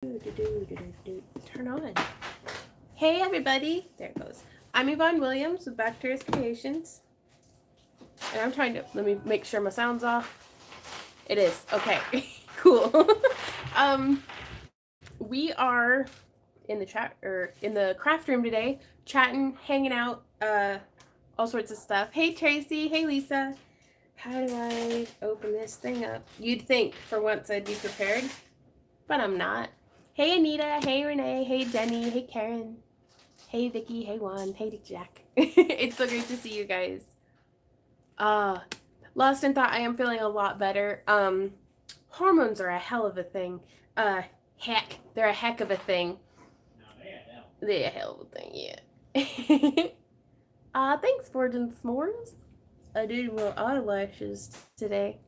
Turn on. Hey everybody, there it goes. I'm Yvonne Williams with Bacteria's Creations, and I'm trying to let me make sure my sound's off. It is okay. Cool. We are in the chat or in the craft room today, chatting, hanging out, all sorts of stuff. Hey Tracy, hey Lisa. How do I open this thing up? You'd think for once I'd be prepared, but I'm not. Hey Anita, hey Renee, hey Jenny, hey Karen, hey Vicky, hey Juan, hey Jack. It's so great to see you guys. Lost in thought, I am feeling a lot better. Hormones are a hell of a thing. They're a heck of a thing. They're a hell of a thing, yeah. Thanks, Fortune S'mores. I did my eyelashes today.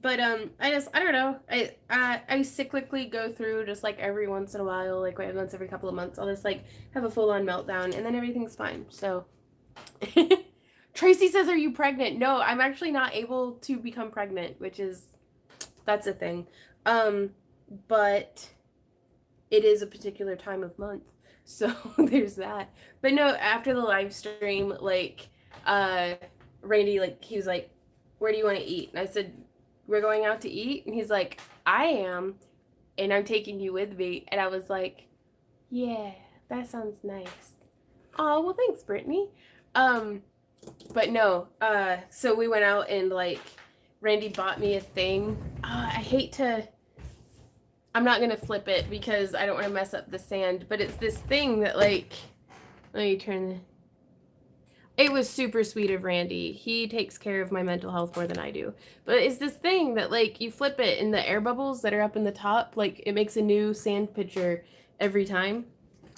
But I don't know. I cyclically go through just like every once in a while, like once every couple of months. I'll just like have a full on meltdown, and then everything's fine. So, Tracy says, "Are you pregnant?" No, I'm actually not able to become pregnant, that's a thing. But it is a particular time of month, so there's that. But no, after the live stream, like, Randy, like, he was like, "Where do you want to eat?" And I said, "We're going out to eat." And he's like, "I am, and I'm taking you with me." And I was like, "Yeah, that sounds nice." Oh, well, thanks, Brittany. But no, so we went out and like Randy bought me a thing. I'm not gonna flip it because I don't want to mess up the sand, but it's this thing that like, let me turn the. It was super sweet of Randy. He takes care of my mental health more than I do. But it's this thing that like you flip it and the air bubbles that are up in the top, like it makes a new sand picture every time.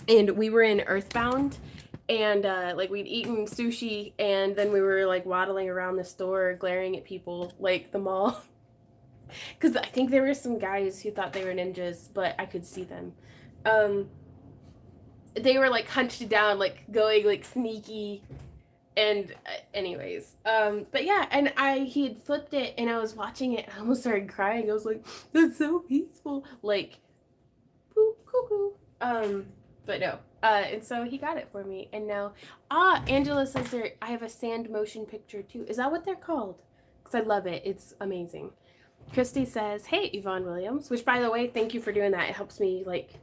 And we were in Earthbound and like we'd eaten sushi and then we were like waddling around the store glaring at people like the mall. Because I think there were some guys who thought they were ninjas, but I could see them. They were like hunched down, like going like sneaky. And anyways, but yeah, and he had flipped it, and I was watching it, and I almost started crying. I was like, "That's so peaceful," like, boo, cuckoo. But no, and so he got it for me, and now, Angela says I have a sand motion picture too. Is that what they're called? Because I love it. It's amazing. Christy says, "Hey, Yvonne Williams," which, by the way, thank you for doing that. It helps me like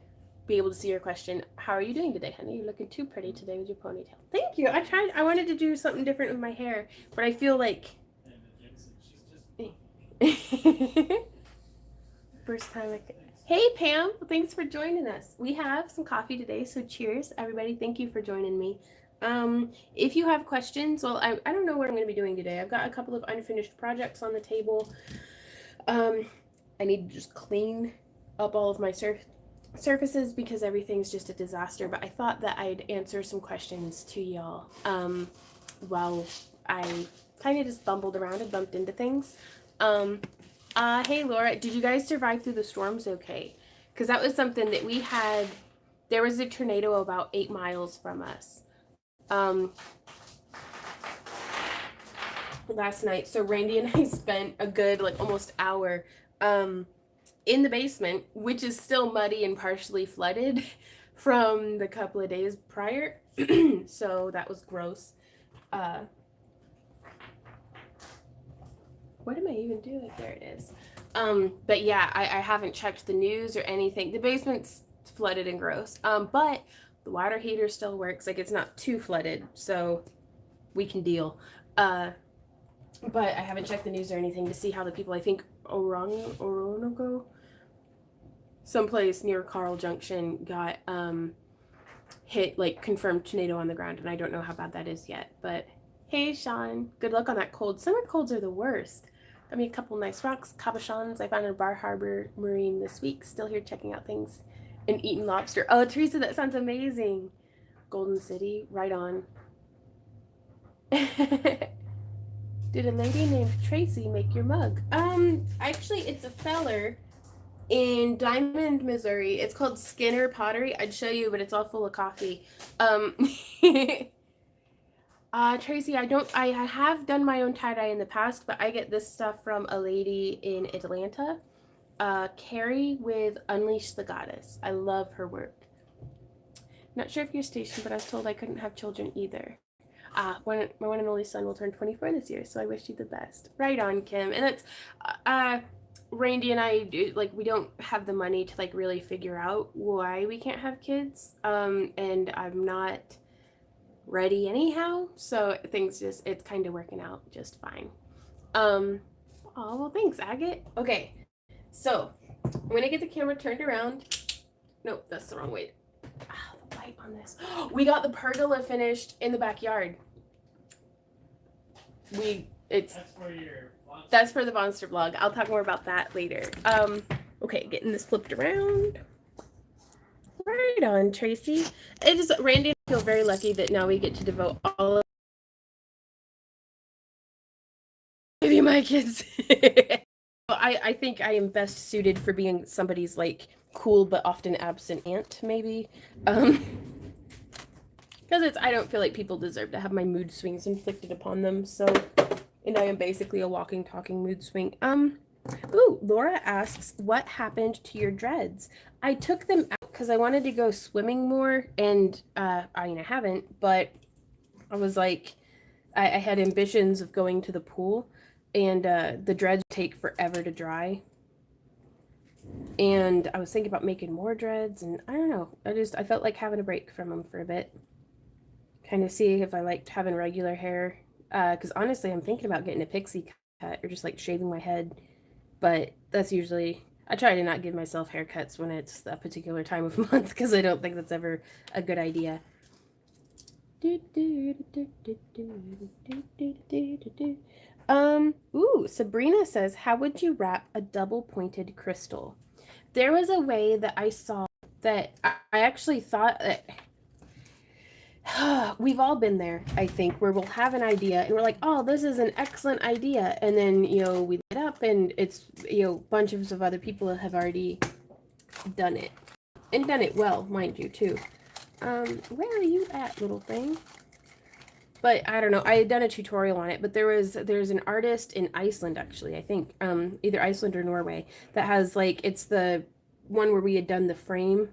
be able to see your question. How are you doing today, honey? You're looking too pretty today with your ponytail. Thank you. I wanted to do something different with my hair, but I feel like first time I could. Hey Pam, thanks for joining us. We have some coffee today, so cheers, everybody. Thank you for joining me. If you have questions, well, I don't know what I'm going to be doing today. I've got a couple of unfinished projects on the table. I need to just clean up all of my surfaces because everything's just a disaster, but I thought that I'd answer some questions to y'all while I kind of just bumbled around and bumped into things. Hey Laura, did you guys survive through the storms okay? Because that was something that we had. There was a tornado about 8 miles from us last night, so Randy and I spent a good like almost hour in the basement, which is still muddy and partially flooded from the couple of days prior. So that was gross. What am I even doing? There it is. But yeah, I haven't checked the news or anything. The basement's flooded and gross. But the water heater still works. Like it's not too flooded, so we can deal. But I haven't checked the news or anything to see how the people, I think Oronogo, someplace near Carl Junction, got hit, like confirmed tornado on the ground, and I don't know how bad that is yet. But hey Sean, good luck on that cold. Summer colds are the worst. Got me a couple nice rocks, cabochons I found in Bar Harbor Marine this week. Still here checking out things and eating lobster. Oh, Teresa, that sounds amazing. Golden City, right on. Did a lady named Tracy make your mug? Actually, it's a feller in Diamond, Missouri. It's called Skinner Pottery. I'd show you, but it's all full of coffee. Tracy, I have done my own tie-dye in the past, but I get this stuff from a lady in Atlanta. Carrie with Unleash the Goddess. I love her work. Not sure if you're stationed, but I was told I couldn't have children either. My one and only son will turn 24 this year, so I wish you the best. Right on, Kim. And that's, uh, Randy and I, like, we don't have the money to, like, really figure out why we can't have kids. And I'm not ready anyhow, so it's kind of working out just fine. Oh, well, thanks, Agate. Okay, so I'm gonna get the camera turned around. Nope, that's the wrong way. The light on this. We got the pergola finished in the backyard. That's for the monster vlog. I'll talk more about that later. Okay, getting this flipped around. Right on, Tracy. Randy and I feel very lucky that now we get to devote all of maybe my kids. I think I am best suited for being somebody's like cool but often absent aunt, maybe. Because I don't feel like people deserve to have my mood swings inflicted upon them. So, and I am basically a walking, talking mood swing. Ooh, Laura asks, what happened to your dreads? I took them out because I wanted to go swimming more, and I haven't, but I was like, I had ambitions of going to the pool, and the dreads take forever to dry. And I was thinking about making more dreads, and I don't know. I felt like having a break from them for a bit. Kind of see if I liked having regular hair. Because honestly, I'm thinking about getting a pixie cut or just like shaving my head. But that's usually, I try to not give myself haircuts when it's a particular time of month because I don't think that's ever a good idea. Ooh, Sabrina says, how would you wrap a double pointed crystal? There was a way that I saw that I actually thought that we've all been there, I think, where we'll have an idea and we're like, oh, this is an excellent idea. And then, we look it up and it's, bunches of other people have already done it and done it well, mind you, too. Where are you at, little thing? But I don't know. I had done a tutorial on it, but there's an artist in Iceland, actually, I think, either Iceland or Norway, that has like, it's the one where we had done the frame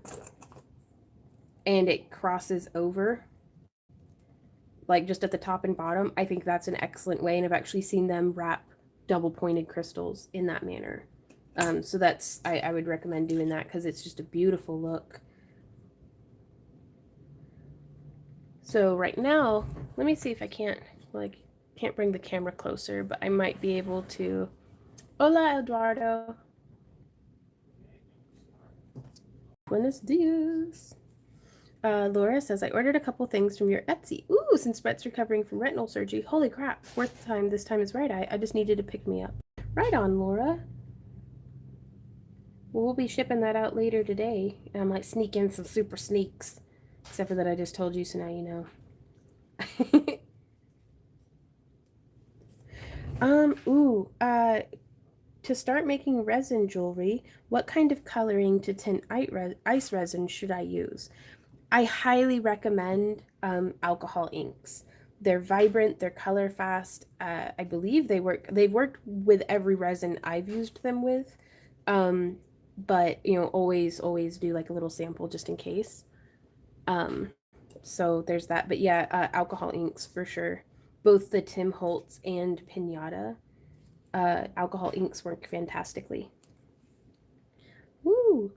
and it crosses over like just at the top and bottom. I think that's an excellent way, and I've actually seen them wrap double pointed crystals in that manner. So that's, I would recommend doing that because it's just a beautiful look. So right now, let me see if I can't bring the camera closer, but I might be able to. Hola, Eduardo. Buenos dias. Laura says, I ordered a couple things from your Etsy. Ooh, since Brett's recovering from retinal surgery. Holy crap, fourth time this time is right. I just needed to pick me up. Right on, Laura. Well, we'll be shipping that out later today. I might sneak in some super sneaks. Except for that I just told you, so now you know. To start making resin jewelry, what kind of coloring to tint ice resin should I use? I highly recommend alcohol inks. They're vibrant, they're color fast. I believe they've worked with every resin I've used them with. But always do like a little sample just in case. So there's that. But yeah, alcohol inks for sure. Both the Tim Holtz and Pinata alcohol inks work fantastically. Woo!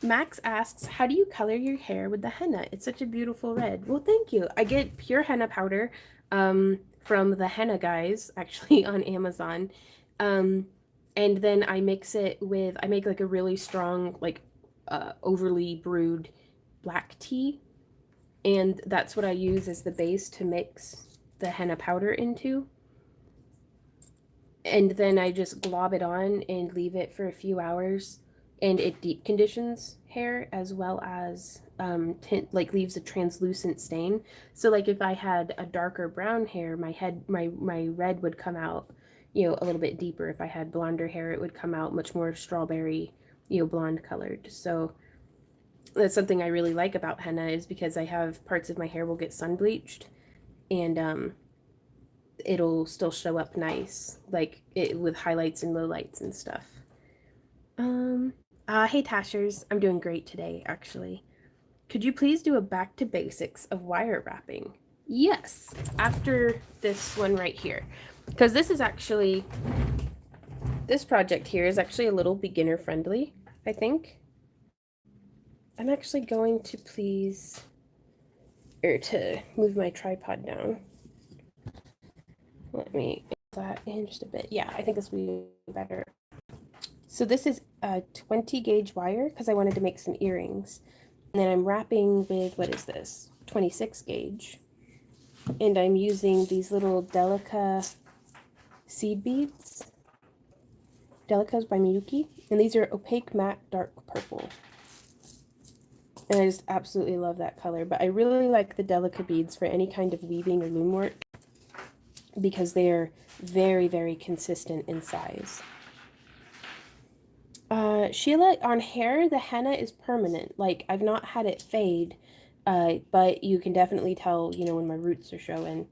Max asks, how do you color your hair with the henna? It's such a beautiful red. Well, thank you. I get pure henna powder from the henna guys, actually, on Amazon. And then I mix it with, I make like a really strong, like overly brewed black tea. And that's what I use as the base to mix the henna powder into. And then I just glob it on and leave it for a few hours. And it deep conditions hair as well as leaves a translucent stain. So like if I had a darker brown hair, my red would come out, a little bit deeper. If I had blonder hair, it would come out much more strawberry, blonde colored. So that's something I really like about henna, is because I have parts of my hair will get sun bleached, and it'll still show up nice, like it with highlights and lowlights and stuff. Hey Tashers, I'm doing great today, actually. Could you please do a back to basics of wire wrapping? Yes, after this one right here. Because this project here is actually a little beginner friendly, I think. I'm actually going to to move my tripod down. Let me get that in just a bit. Yeah, I think this will be better. So this is a 20 gauge wire because I wanted to make some earrings. And then I'm wrapping with, what is this? 26 gauge. And I'm using these little Delica seed beads. Delicas by Miyuki. And these are opaque matte dark purple. And I just absolutely love that color. But I really like the Delica beads for any kind of weaving or loom work because they are very, very consistent in size. Sheila, on hair, the henna is permanent. Like, I've not had it fade, but you can definitely tell, you know, when my roots are showing,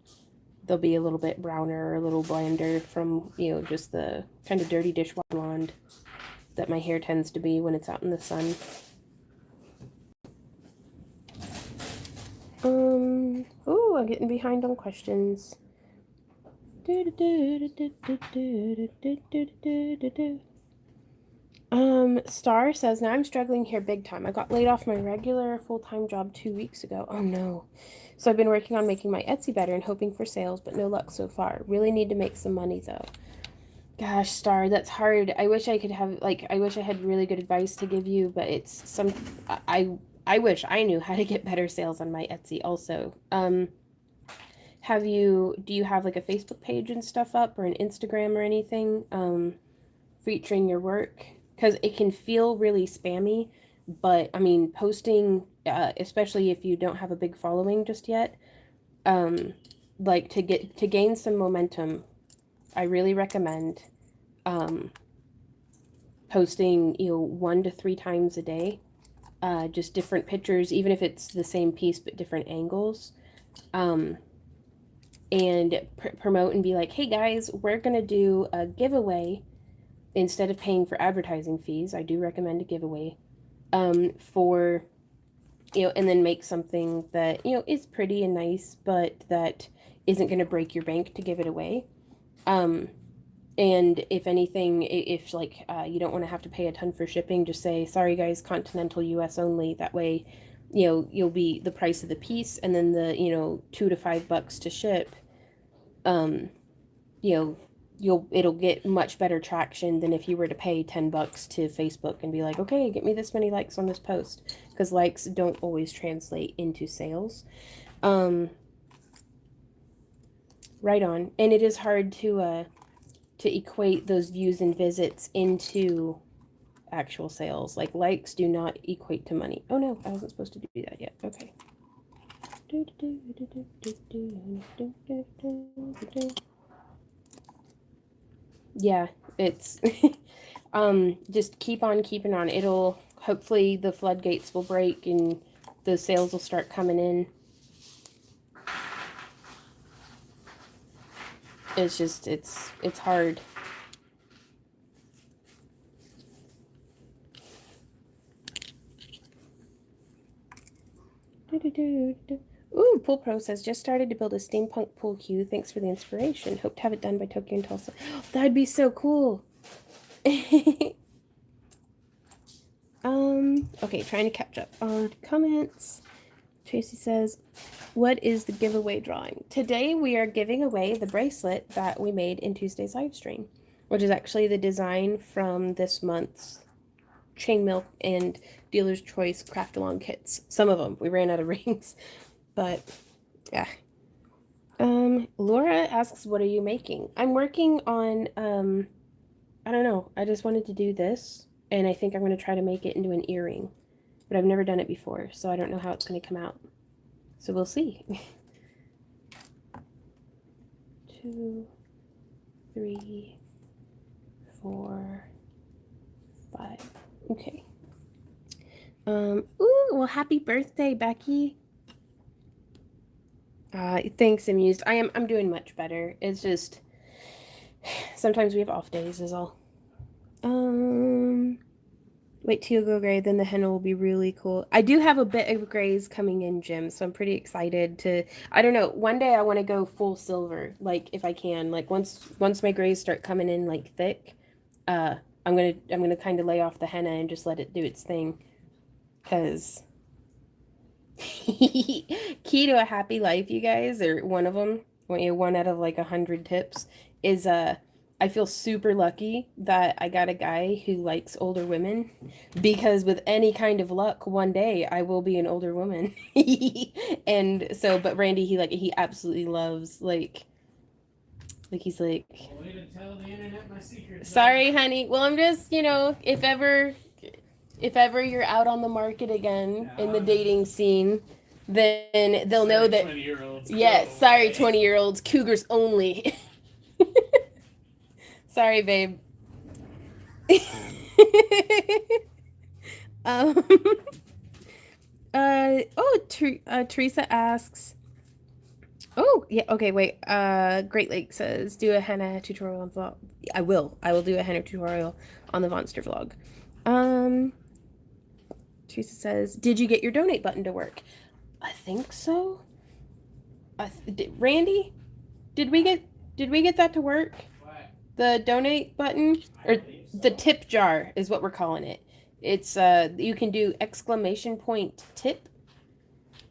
they'll be a little bit browner or a little blander from, you know, just the kind of dirty dishwater blonde that my hair tends to be when it's out in the sun. Oh, I'm getting behind on questions. Star says, now I'm struggling here big time. I got laid off my regular full-time job 2 weeks ago. Oh no. So I've been working on making my Etsy better and hoping for sales, but no luck so far. Really need to make some money though. Gosh, Star, that's hard. I wish I could have, like, I wish I had really good advice to give you, but it's I wish I knew how to get better sales on my Etsy also. Do you have like a Facebook page and stuff up or an Instagram or anything, featuring your work? Because it can feel really spammy, but I mean, posting, especially if you don't have a big following just yet, like to gain some momentum, I really recommend posting, you know, 1 to 3 times a day, just different pictures, even if it's the same piece but different angles, and promote and be like, hey guys, we're gonna do a giveaway. Instead of paying for advertising fees, I do recommend a giveaway, for, you know, and then make something that, you know, is pretty and nice, but that isn't going to break your bank to give it away. And if anything, if like, you don't want to have to pay a ton for shipping, just say, sorry guys, continental US only. That way, you know, you'll be the price of the piece and then the, you know, $2 to $5 to ship. You know, it'll get much better traction than if you were to pay $10 to Facebook and be like, okay, get me this many likes on this post, because likes don't always translate into sales. Right on. And it is hard to equate those views and visits into actual sales. Like, likes do not equate to money. Oh no, I wasn't supposed to do that yet. Okay. Yeah, it's just keep on keeping on. It'll, hopefully the floodgates will break and the sales will start coming in. It's just it's hard. Ooh, Pool Pro says, just started to build a steampunk pool cue. Thanks for the inspiration. Hope to have it done by Tokyo and Tulsa. That'd be so cool. Okay, trying to catch up on comments. Tracy says, what is the giveaway drawing? Today we are giving away the bracelet that we made in Tuesday's live stream, which is actually the design from this month's Chain Milk and Dealer's Choice craft along kits. Some of them. We ran out of rings, but yeah. Laura asks, what are you making? I'm working on, I don't know. I just wanted to do this, and I think I'm going to try to make it into an earring, but I've never done it before, so I don't know how it's going to come out. So we'll see. 2, 3, 4, 5. Okay. Ooh, well, happy birthday, Becky. Thanks, amused. I'm doing much better. It's just sometimes we have off days is all. Um Wait till you go gray, then the henna will be really cool. I do have a bit of grays coming in, Jim, so I'm pretty excited to I don't know, one day I want to go full silver, like if I can. Like once my grays start coming in like thick, uh I'm gonna kind of lay off the henna and just let it do its thing. Cause key to a happy life, you guys, or one of them, one out of like 100 tips, is I feel super lucky that I got a guy who likes older women because with any kind of luck, one day I will be an older woman. And so, but Randy, he absolutely loves like he's like, way to tell the internet my secrets. Sorry, honey. Well, I'm just, if ever you're out on the market again in the dating scene, then they'll know that. 20-year-olds. Yes, sorry, 20-year-olds, cougars only. Sorry, babe. um, Teresa asks. Oh, yeah, okay, wait. Great Lake says, do a henna tutorial on vlog. I will. I will do a henna tutorial on the Monster vlog. Um, Teresa says, did you get your donate button to work? I think so. Randy, did we get that to work? What? The donate button or the tip jar is what we're calling it. It's you can do exclamation point tip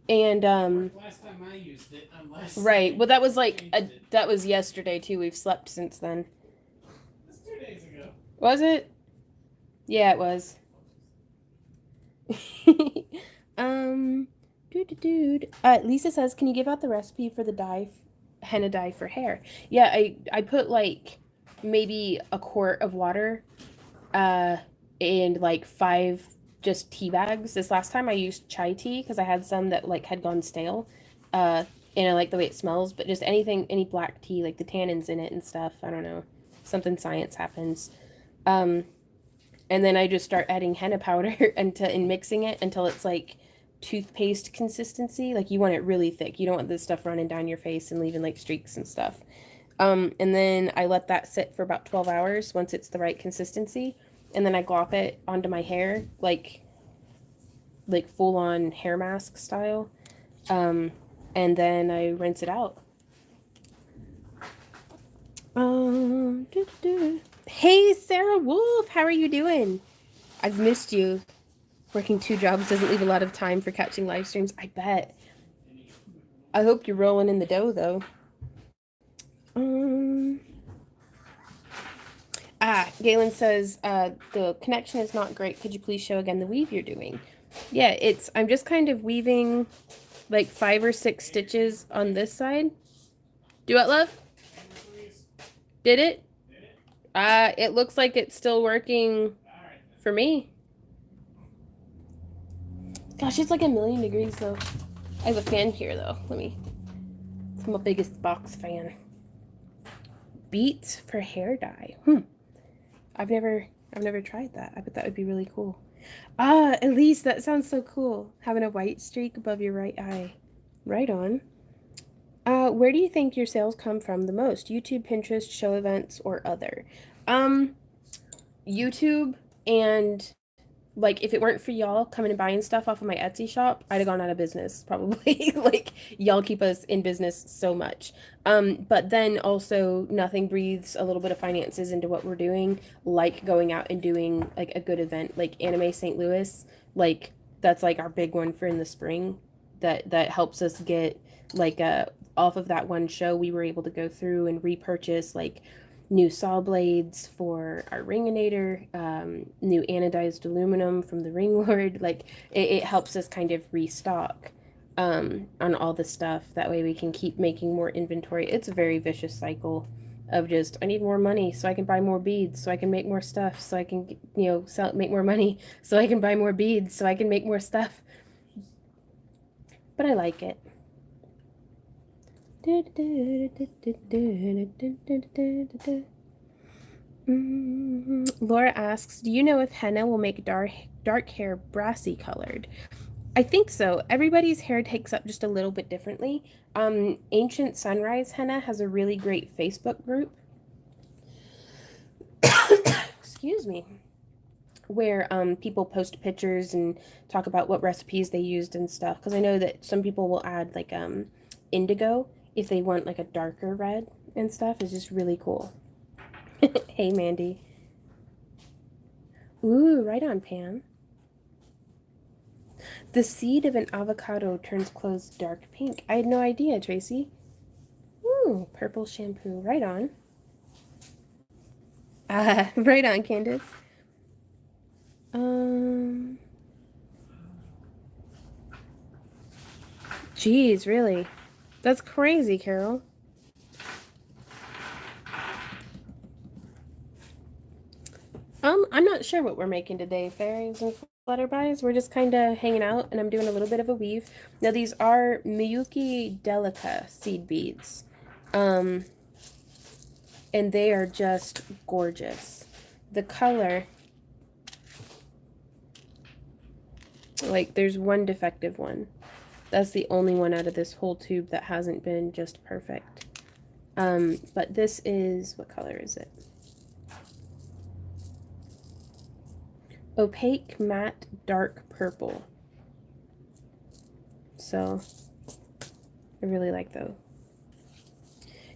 and last time I used it, unless right. Well, that was that was yesterday too. We've slept since then. That's 2 days ago. Was it? Yeah, it was. Dude. Lisa says, can you give out the recipe for the henna dye for hair? Yeah, I put like maybe a quart of water, uh, and like 5 just tea bags. This last time I used chai tea because I had some that like had gone stale, and I like the way it smells. But just any black tea, like the tannins in it and stuff. I don't know, something science happens. Um, and then I just start adding henna powder and mixing it until it's like toothpaste consistency. Like you want it really thick. You don't want this stuff running down your face and leaving like streaks and stuff. And then I let that sit for about 12 hours once it's the right consistency. And then I glop it onto my hair like full on hair mask style. And then I rinse it out. Hey, Sarah Wolf, how are you doing? I've missed you. Working 2 jobs doesn't leave a lot of time for catching live streams. I bet. I hope you're rolling in the dough, though. Galen says, the connection is not great. Could you please show again the weave you're doing? Yeah, I'm just kind of weaving like 5 or 6 stitches on this side. Do what, love? Did it? It looks like it's still working for me. Gosh, it's like 1,000,000 degrees though. I have a fan here though. I'm a biggest box fan. Beets for hair dye. I've never tried that. I bet that would be really cool. Elise, that sounds so cool. Having a white streak above your right eye. Right on. Where do you think your sales come from the most? YouTube, Pinterest, show events, or other? YouTube, and like if it weren't for y'all coming and buying stuff off of my Etsy shop, I'd have gone out of business probably. Like y'all keep us in business so much. But then also nothing breathes a little bit of finances into what we're doing, like going out and doing like a good event like Anime St. Louis. Like that's like our big one for in the spring. That helps us get like off of that one show we were able to go through and repurchase like new saw blades for our ringinator, new anodized aluminum from the ring lord. Like it helps us kind of restock on all the stuff. That way we can keep making more inventory. It's a very vicious cycle of just I need more money so I can buy more beads so I can make more stuff so I can make more money so I can buy more beads so I can make more stuff. But I like it. Laura asks, do you know if henna will make dark hair brassy colored? I think so. Everybody's hair takes up just a little bit differently. Ancient Sunrise Henna has a really great Facebook group. Excuse me. Where people post pictures and talk about what recipes they used and stuff. Because I know that some people will add like indigo if they want like a darker red and stuff. It's just really cool. Hey, Mandy. Ooh, right on, Pam. The seed of an avocado turns clothes dark pink. I had no idea, Tracy. Ooh, purple shampoo. Right on. Right on, Candace. Um, Geez, really? That's crazy, Carol. I'm not sure what we're making today, fairies and flutterbies. We're just kind of hanging out, and I'm doing a little bit of a weave. Now, these are Miyuki Delica seed beads. Um, and they are just gorgeous. The color, like, there's one defective one. That's the only one out of this whole tube that hasn't been just perfect. But this is, what color is it? Opaque matte dark purple. So I really like those.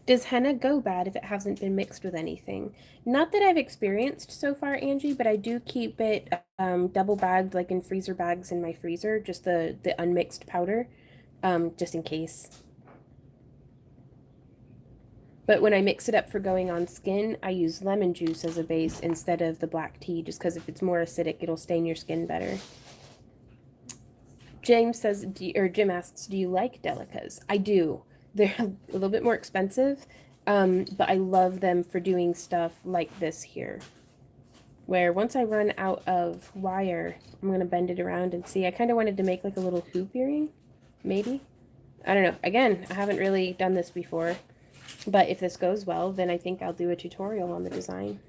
Does henna go bad if it hasn't been mixed with anything? Not that I've experienced so far, Angie, but I do keep it double bagged, like in freezer bags in my freezer, just the unmixed powder, just in case. But when I mix it up for going on skin, I use lemon juice as a base instead of the black tea, just because if it's more acidic, it'll stain your skin better. James says, or Jim asks, do you like Delicas? I do. They're a little bit more expensive, but I love them for doing stuff like this here. Where once I run out of wire, I'm going to bend it around and see. I kind of wanted to make like a little hoop earring, maybe. I don't know. Again, I haven't really done this before, but if this goes well, then I think I'll do a tutorial on the design.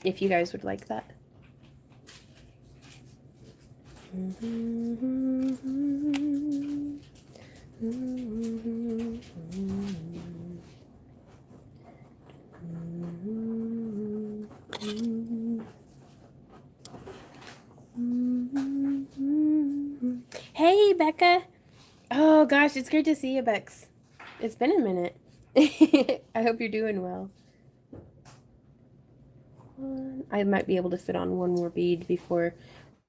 If you guys would like that. Hey, Becca. Oh gosh, it's great to see you, Bex. It's been a minute. I hope you're doing well. I might be able to fit on one more bead before,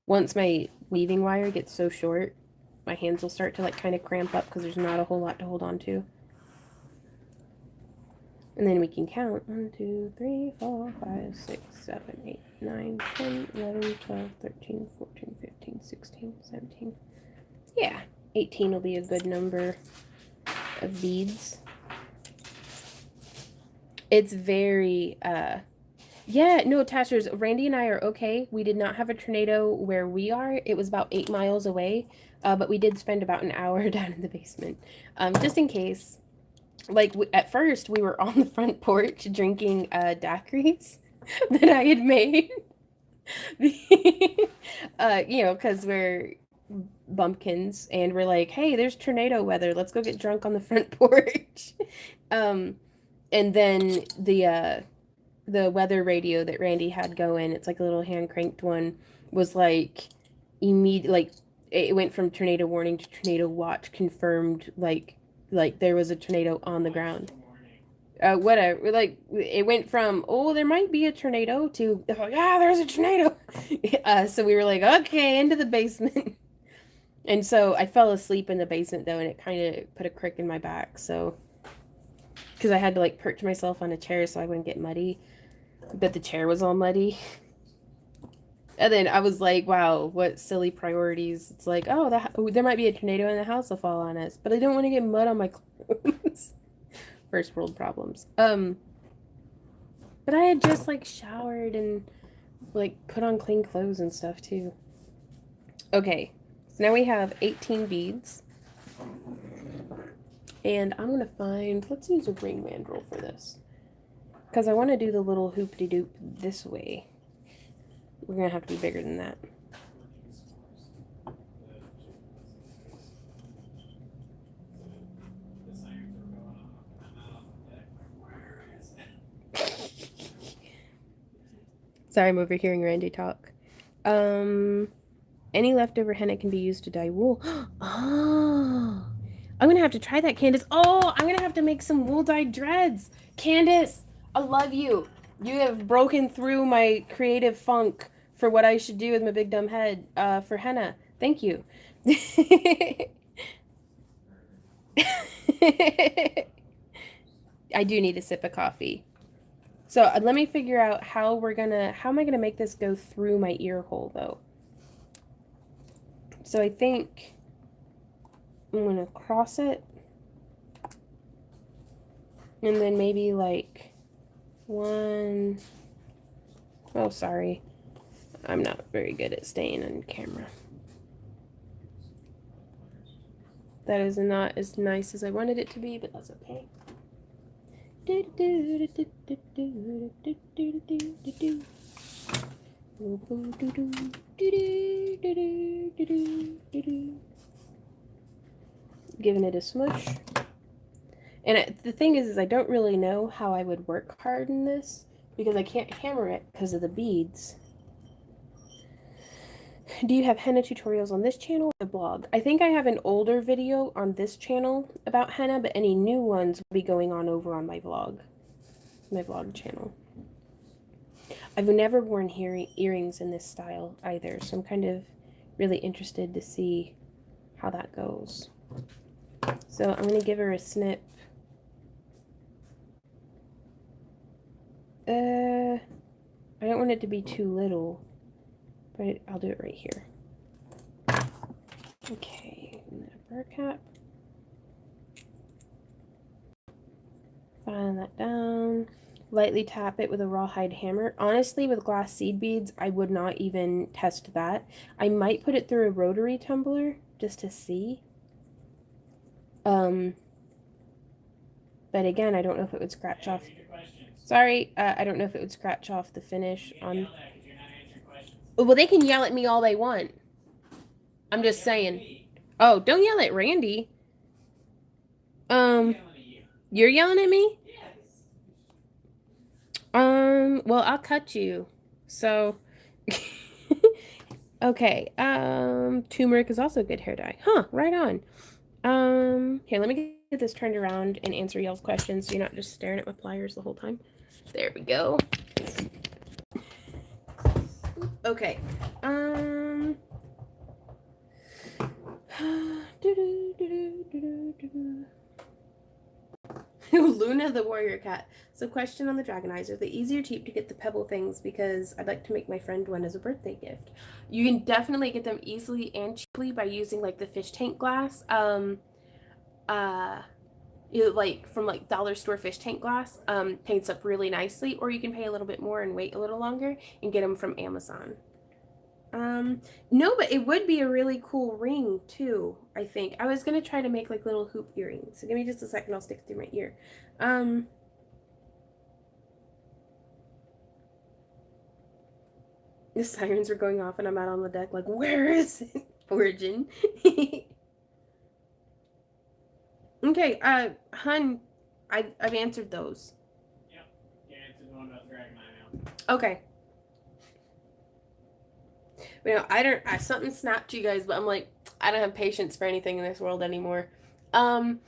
once my weaving wire gets so short, my hands will start to like kind of cramp up because there's not a whole lot to hold on to. And then we can count 1, 2, 3, 4, 5, 6, 7, 8, 9, 10, 11, 12, 13, 14, 15, 16, 17. Yeah, 18 will be a good number of beads. It's very, yeah, no, Tashers, Randy and I are okay. We did not have a tornado where we are. It was about 8 miles away, but we did spend about an hour down in the basement, just in case. Like, at first, we were on the front porch drinking daiquiris that I had made. You know, because we're bumpkins and we're like, hey, there's tornado weather. Let's go get drunk on the front porch. And then the weather radio that Randy had going, it's like a little hand cranked one, was like immediate, like it went from tornado warning to tornado watch, confirmed, like there was a tornado on the ground. Whatever, like it went from, oh, there might be a tornado to, oh, yeah, there's a tornado. So we were like, okay, into the basement. And so I fell asleep in the basement though, and it kind of put a crick in my back. So because I had to like perch myself on a chair so I wouldn't get muddy, but the chair was all muddy. And then I was like, wow, what silly priorities. It's like, oh, there might be a tornado and the house will fall on us, but I don't want to get mud on my clothes. First world problems. But I had just like showered and like put on clean clothes and stuff too. Okay, so now we have 18 beads. And I'm gonna find, let's use a ring mandrel for this. Because I want to do the little hoop-de-doop this way. We're gonna have to be bigger than that. Sorry, I'm overhearing Randy talk. Any leftover henna can be used to dye wool. Oh, I'm gonna have to try that, Candace. Oh, I'm gonna have to make some wool dyed dreads. Candace, I love you. You have broken through my creative funk for what I should do with my big dumb head for henna. Thank you. I do need a sip of coffee. So let me figure out how am I gonna make this go through my ear hole though? So I think I'm gonna cross it and then maybe like one, oh sorry, I'm not very good at staying on camera. That is not as nice as I wanted it to be, but that's okay. Giving it a smush. And the thing is I don't really know how I would work hard in this because I can't hammer it because of the beads. Do you have henna tutorials on this channel or the blog? I think I have an older video on this channel about henna, but any new ones will be going on over on my vlog channel. I've never worn earrings in this style either, so I'm kind of really interested to see how that goes. So I'm going to give her a snip. I don't want it to be too little, but I'll do it right here. Okay, and then a burr cap. File that down. Lightly tap it with a rawhide hammer. Honestly, with glass seed beads, I would not even test that. I might put it through a rotary tumbler just to see. But again, I don't know if it would scratch off. Sorry, I don't know if it would scratch off the finish on. Well, they can yell at me all they want. I'm just saying. Oh, don't yell at Randy. You're yelling at me? Well, I'll cut you. So, okay. Turmeric is also a good hair dye. Huh, right on. Here, let me get this turned around and answer y'all's questions so you're not just staring at my pliers the whole time. There we go. Okay. Luna the warrior cat. So question on the Dragonizer. The easy or cheap to get the pebble things because I'd like to make my friend one as a birthday gift. You can definitely get them easily and cheaply by using like the fish tank glass. Like from like dollar store fish tank glass. Paints up really nicely, or you can pay a little bit more and wait a little longer and get them from Amazon. No, but it would be a really cool ring too, I think. I was gonna try to make like little hoop earrings. So give me just a second, I'll stick it through my ear. The sirens were going off and I'm out on the deck like, where is it? Origin. Okay, hun, I've answered those. Yep. You answered the one about the dragon eye now. Okay. You know, something snapped you guys, but I'm like, I don't have patience for anything in this world anymore. Like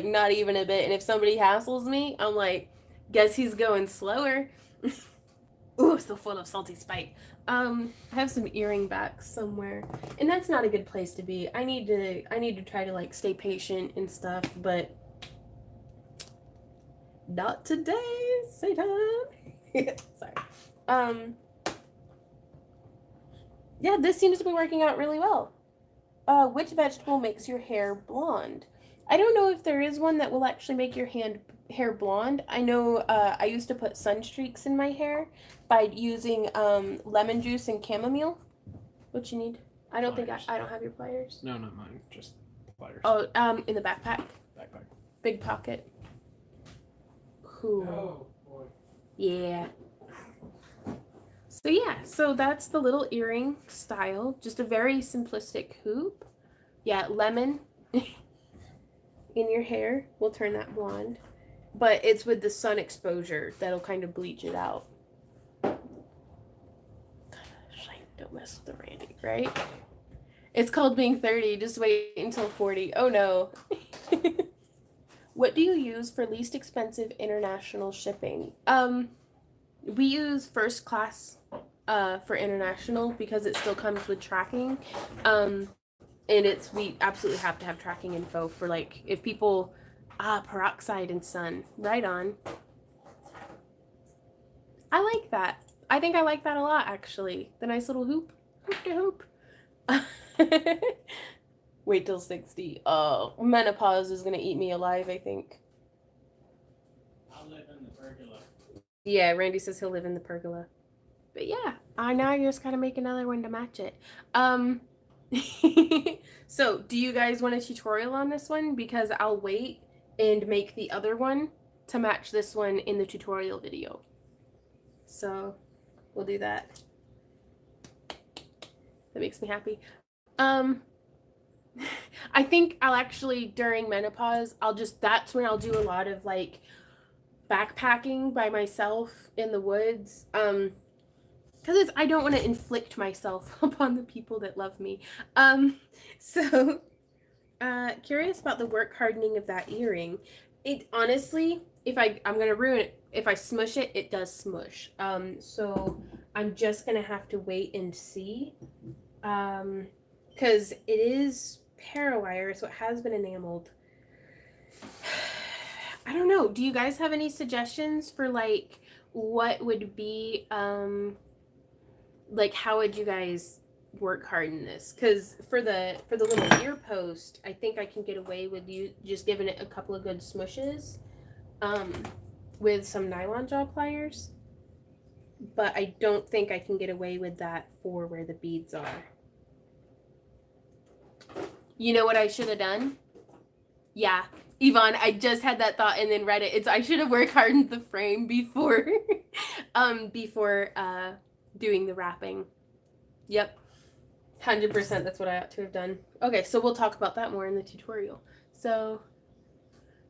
not even a bit. And if somebody hassles me, I'm like, guess he's going slower. Ooh, so full of salty spite. I have some earring backs somewhere, and that's not a good place to be. I need to try to like stay patient and stuff, but not today, Satan. Sorry. Yeah, this seems to be working out really well. Which vegetable makes your hair blonde? I don't know if there is one that will actually make your hair blonde. I know I used to put sun streaks in my hair by using lemon juice and chamomile. What you need? I don't think I don't have your pliers. No, not mine. Just pliers. Oh, in the backpack. Backpack. Big pocket. Cool. Oh boy. Yeah. So yeah, so that's the little earring style. Just a very simplistic hoop. Yeah, lemon in your hair will turn that blonde. but it's with the sun exposure that'll kind of bleach it out. Don't mess with the Randy, right? It's called being 30. Just wait until 40. Oh no. What do you use for least expensive international shipping? We use first class for international because it still comes with tracking. And we absolutely have to have tracking info for like if people peroxide and sun. Right on. I like that. I think I like that a lot actually. The nice little hoop. Hoop to hoop. Wait till 60. Oh, menopause is gonna eat me alive, I think. I'll live in the pergola. Yeah, Randy says he'll live in the pergola. But yeah, I now I just gotta make another one to match it. So do you guys want a tutorial on this one? Because I'll wait and make the other one to match this one in the tutorial video. So we'll do that. That makes me happy. I think I'll actually, during menopause, that's when I'll do a lot of like backpacking by myself in the woods. Because I don't want to inflict myself upon the people that love me. So curious about the work hardening of that earring. It honestly, I'm gonna ruin it. If I smush it, it does smush. So I'm just gonna have to wait and see. Because it is parawire, so it has been enameled. I don't know. Do you guys have any suggestions for like what would be like how would you guys work harden this? Because for the little ear post, I think I can get away with you just giving it a couple of good smushes with some nylon jaw pliers. But I don't think I can get away with that for where the beads are. You know what I should have done? Yeah, Yvonne, I just had that thought and then read it. I should have work hardened the frame before before doing the wrapping. Yep. 100% that's what I ought to have done. Okay, so we'll talk about that more in the tutorial. So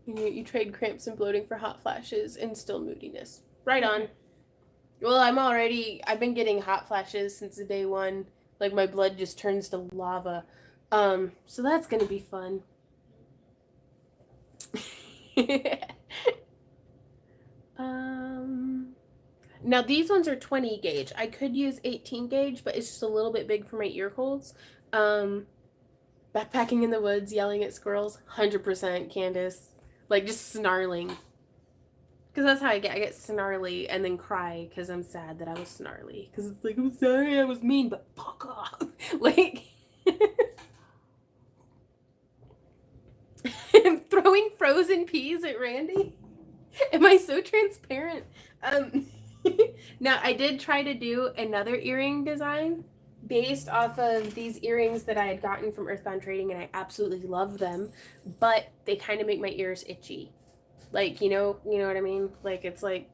you trade cramps and bloating for hot flashes and still moodiness. Right on. Well, I've been getting hot flashes since the day one. Like my blood just turns to lava. So that's gonna be fun. Now these ones are 20 gauge. I could use 18 gauge, but it's just a little bit big for my ear holes. Backpacking in the woods, yelling at squirrels, 100% Candace. Like just snarling. Because that's how I get snarly and then cry because I'm sad that I was snarly. Because it's like, I'm sorry I was mean, but fuck off. Like, throwing frozen peas at Randy? Am I so transparent? Now, I did try to do another earring design based off of these earrings that I had gotten from Earthbound Trading, and I absolutely love them, but they kind of make my ears itchy. Like, you know what I mean? Like, it's like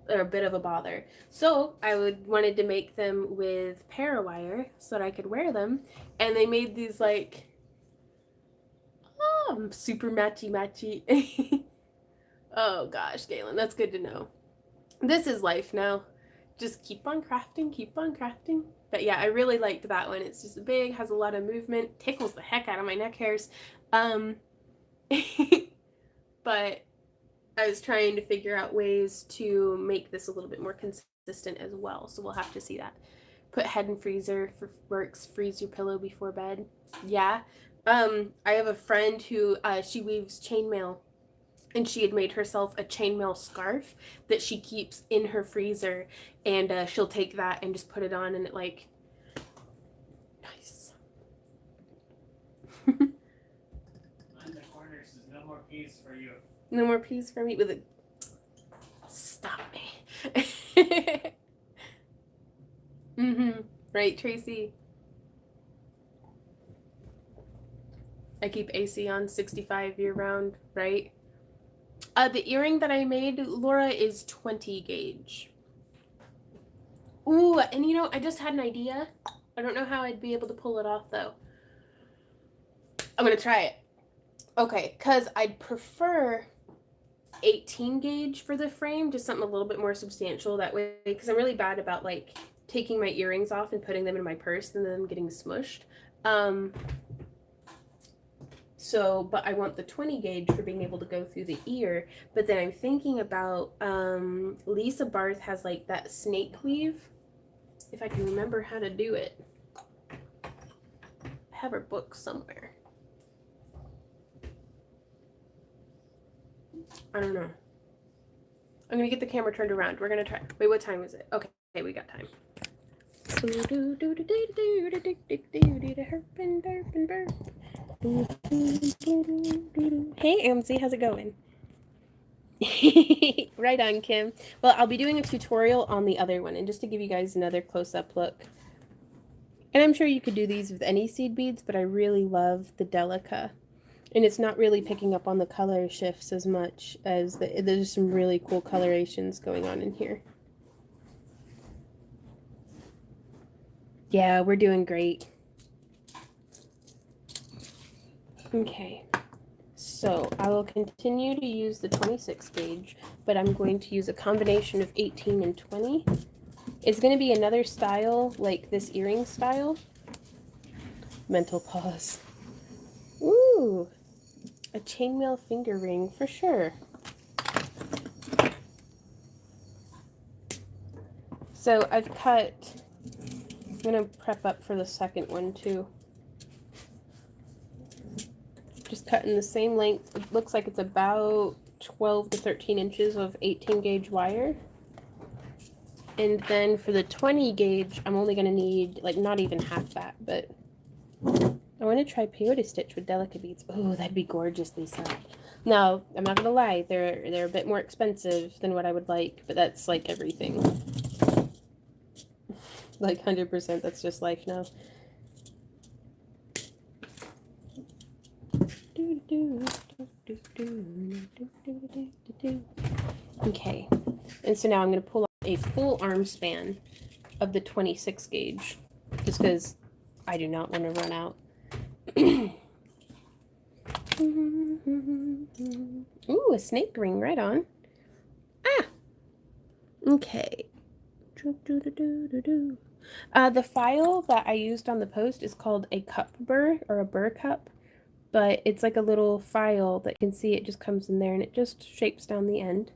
they're a bit of a bother. So I wanted to make them with parawire so that I could wear them, and they made these like super matchy. Oh gosh, Galen, that's good to know. This is life now. Just keep on crafting. But yeah, I really liked that one. It's just big, has a lot of movement, tickles the heck out of my neck hairs. But I was trying to figure out ways to make this a little bit more consistent as well. So we'll have to see that. Put head in freezer for works, freeze your pillow before bed. Yeah. I have a friend who she weaves chainmail, and she had made herself a chainmail scarf that she keeps in her freezer, and she'll take that and just put it on, and it like nice. On the corner says no more peas for you. No more peas for me with it. Stop me. Right, Tracy. I keep AC on 65 year round, right? The earring that I made, Laura, is 20 gauge. Ooh, and I just had an idea. I don't know how I'd be able to pull it off, though. I'm gonna try it. Okay, because I'd prefer 18 gauge for the frame, just something a little bit more substantial that way, because I'm really bad about like taking my earrings off and putting them in my purse and then them getting smushed. So, but I want the 20 gauge for being able to go through the ear. But then I'm thinking about Lisa Barth has like that snake weave. If I can remember how to do it. I have her book somewhere. I don't know. I'm gonna get the camera turned around. We're gonna try. Wait, what time is it? Okay, we got time. Hey, Amzy, how's it going? Right on, Kim. Well, I'll be doing a tutorial on the other one, and just to give you guys another close-up look. And I'm sure you could do these with any seed beads, but I really love the Delica. And it's not really picking up on the color shifts as much as there's some really cool colorations going on in here. Yeah, we're doing great. Okay, so I will continue to use the 26 gauge, but I'm going to use a combination of 18 and 20. It's going to be another style, like this earring style. Mental pause. Ooh, a chainmail finger ring for sure. So I've cut, I'm going to prep up for the second one too. Just cutting the same length. It looks like it's about 12 to 13 inches of 18 gauge wire. And then for the 20 gauge, I'm only going to need like not even half that, but I want to try peyote stitch with Delica beads. Oh, that'd be gorgeous, Lisa. Now, I'm not going to lie, they're a bit more expensive than what I would like, but that's like everything. Like 100%, that's just life now. Okay, and so now I'm going to pull out a full arm span of the 26 gauge, just because I do not want to run out. Ooh, a snake ring, right on. Ah! Okay. The file that I used on the post is called a cup burr, or a burr cup. But it's like a little file that you can see it just comes in there and it just shapes down the end.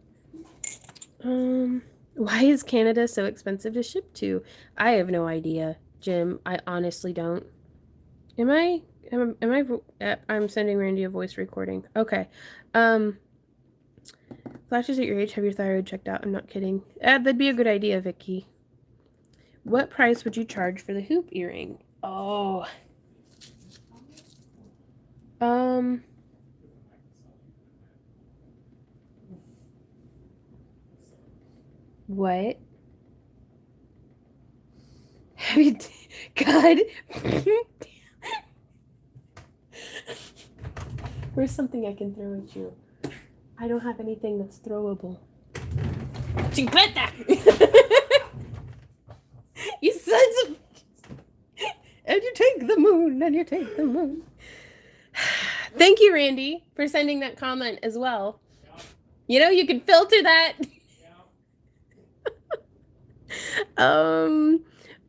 Why is Canada so expensive to ship to? I have no idea, Jim. I honestly don't. Am I I'm sending Randy a voice recording. Okay. Flashes at your age, have your thyroid checked out. I'm not kidding. That'd be a good idea, Vicky. What price would you charge for the hoop earring? Oh. What? Have you God. Where's something I can throw at you? I don't have anything that's throwable. Chicleta! You sons of... And you take the moon, and you take the moon. Thank you, Randy, for sending that comment as well. Yeah. You know, you can filter that. Yeah.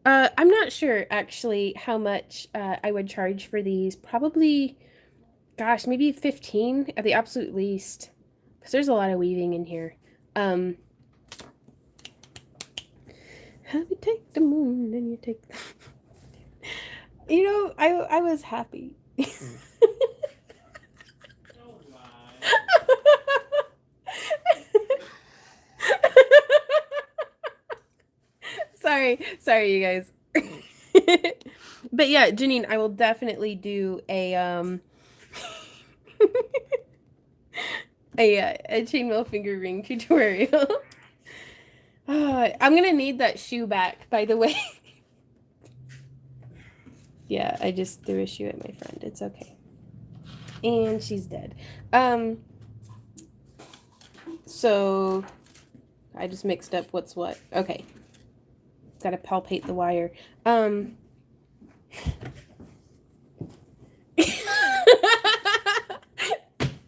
I'm not sure, actually, how much I would charge for these. Probably, gosh, maybe 15 at the absolute least. Because there's a lot of weaving in here. How you take the moon and you take the... You know, I was happy. Sorry, you guys. But yeah, Janine, I will definitely do a a chainmail finger ring tutorial. I'm gonna need that shoe back, by the way. Yeah, I just threw a shoe at my friend. It's okay. And she's dead. So I just mixed up what's what. Okay. Gotta palpate the wire.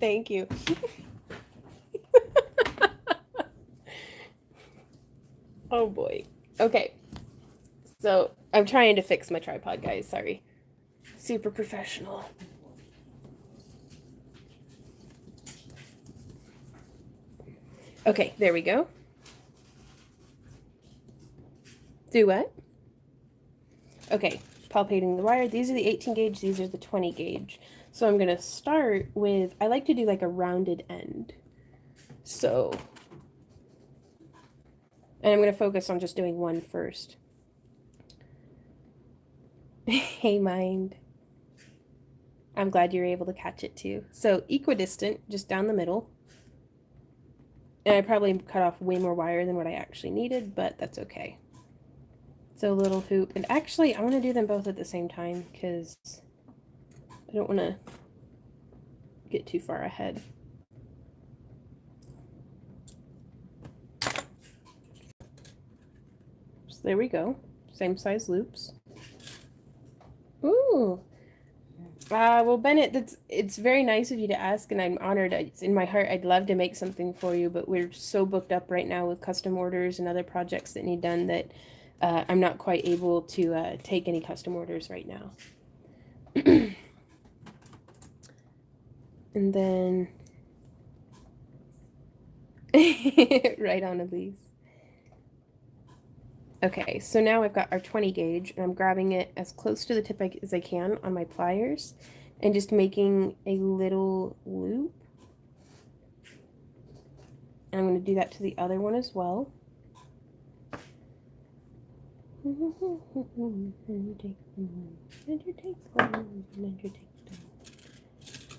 Thank you. Oh boy. Okay. So I'm trying to fix my tripod, guys. Sorry. Super professional. Okay, there we go. Do what? Okay, palpating the wire. These are the 18 gauge, these are the 20 gauge. So I'm going to start with, I like to do like a rounded end. So, and I'm going to focus on just doing one first. Hey, mind. I'm glad you're able to catch it too. So equidistant, just down the middle. And I probably cut off way more wire than what I actually needed, but that's okay. So a little hoop. And actually, I want to do them both at the same time because I don't want to get too far ahead. So there we go. Same size loops. Ooh. Well, Bennett, it's very nice of you to ask, and I'm honored. It's in my heart. I'd love to make something for you, but we're so booked up right now with custom orders and other projects that need done that I'm not quite able to take any custom orders right now. And then, right on, Elise. Okay, so now I've got our 20 gauge, and I'm grabbing it as close to the tip as I can on my pliers, and just making a little loop. And I'm going to do that to the other one as well.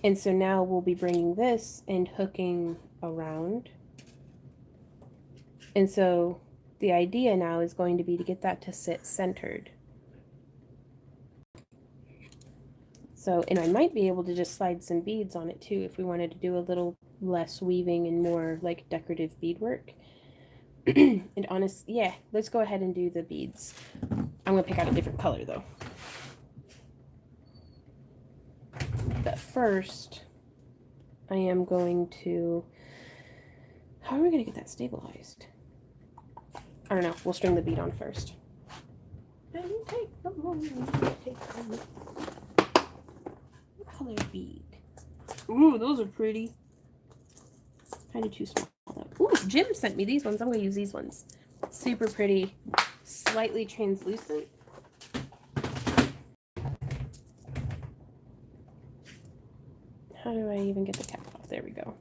And so now we'll be bringing this and hooking around. And so the idea now is going to be to get that to sit centered. So, and I might be able to just slide some beads on it too if we wanted to do a little less weaving and more like decorative beadwork. And honest, yeah, let's go ahead and do the beads. I'm going to pick out a different color though. But first, I am going to, how are we going to get that stabilized? I don't know. We'll string the bead on first. What color bead? Ooh, those are pretty. Kind of too small though. Ooh, Jim sent me these ones. I'm going to use these ones. Super pretty. Slightly translucent. How do I even get the cap off? There we go.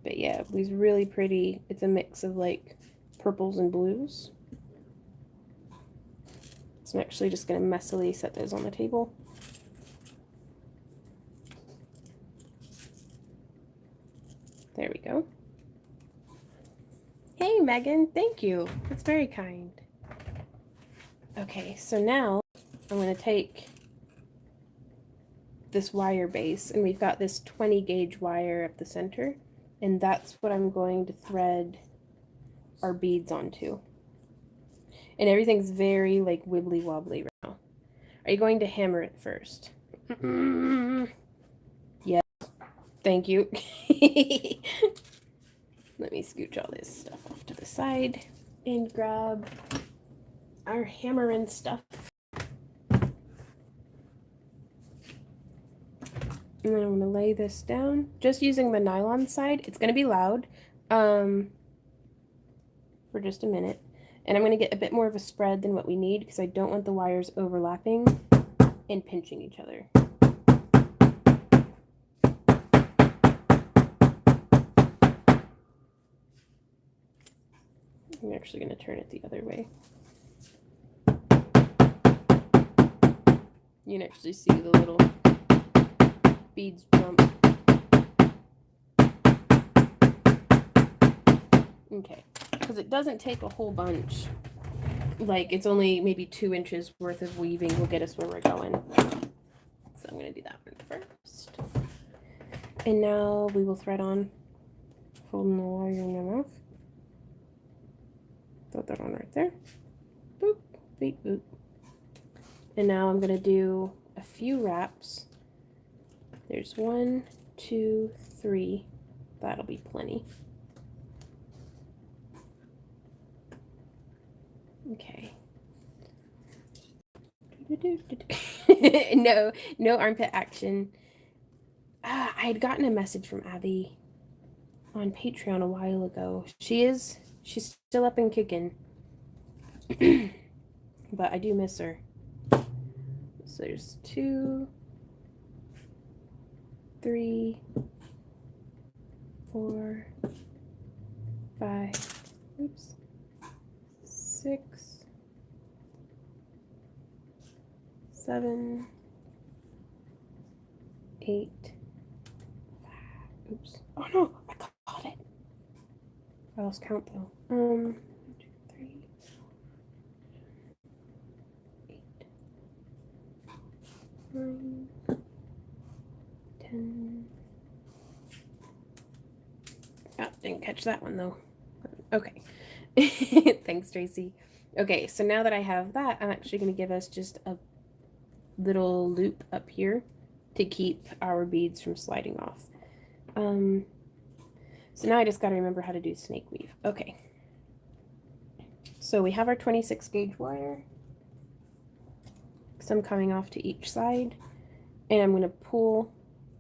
But yeah, these really pretty. It's a mix of like purples and blues. So I'm actually just going to messily set those on the table. There we go. Hey, Megan. Thank you. That's very kind. Okay, so now I'm going to take this wire base, and we've got this 20 gauge wire at the center, and that's what I'm going to thread our beads onto. And everything's very like wibbly wobbly right now. Are you going to hammer it first? Yes. Thank you. Let me scooch all this stuff off to the side and grab our hammer and stuff. And then I'm going to lay this down, just using the nylon side. It's going to be loud for just a minute. And I'm going to get a bit more of a spread than what we need because I don't want the wires overlapping and pinching each other. I'm actually going to turn it the other way. You can actually see the little beads jump. Okay, because it doesn't take a whole bunch. Like, it's only maybe 2 inches worth of weaving will get us where we're going. So I'm going to do that one first. And now we will thread on, holding the wire in my mouth. Throw that on right there. Boop, beep, boop. And now I'm going to do a few wraps. There's 1, 2, 3. That'll be plenty. Okay. No armpit action. I had gotten a message from Abby on Patreon a while ago. She's still up and kicking. But I do miss her. So there's 2, 3, 4, 5, oops, 6, 7, 8, 5. Oops. Oh no, I caught it. I lost count though. 1, 2, 3, 8, 9, 10. Oh, didn't catch that one though. Okay. Thanks, Tracy. Okay, so now that I have that, I'm actually going to give us just a little loop up here to keep our beads from sliding off. So now I just got to remember how to do snake weave. Okay. So we have our 26 gauge wire. Some coming off to each side. And I'm going to pull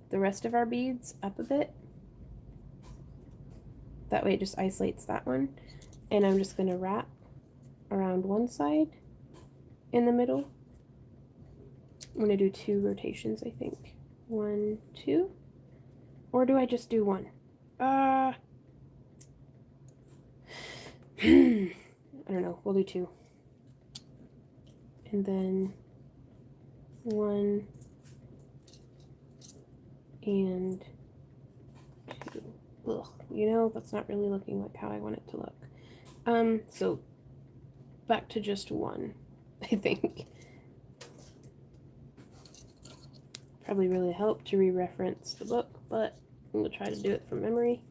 the rest of our beads up a bit. That way it just isolates that one. And I'm just going to wrap around one side in the middle. I'm going to do 2 rotations, I think. 1, 2. Or do I just do 1? I don't know. We'll do 2. And then 1 and 2. Ugh, you know, that's not really looking like how I want it to look. So back to just 1, I think. Probably really helped to re-reference the book, but I'm going to try to do it from memory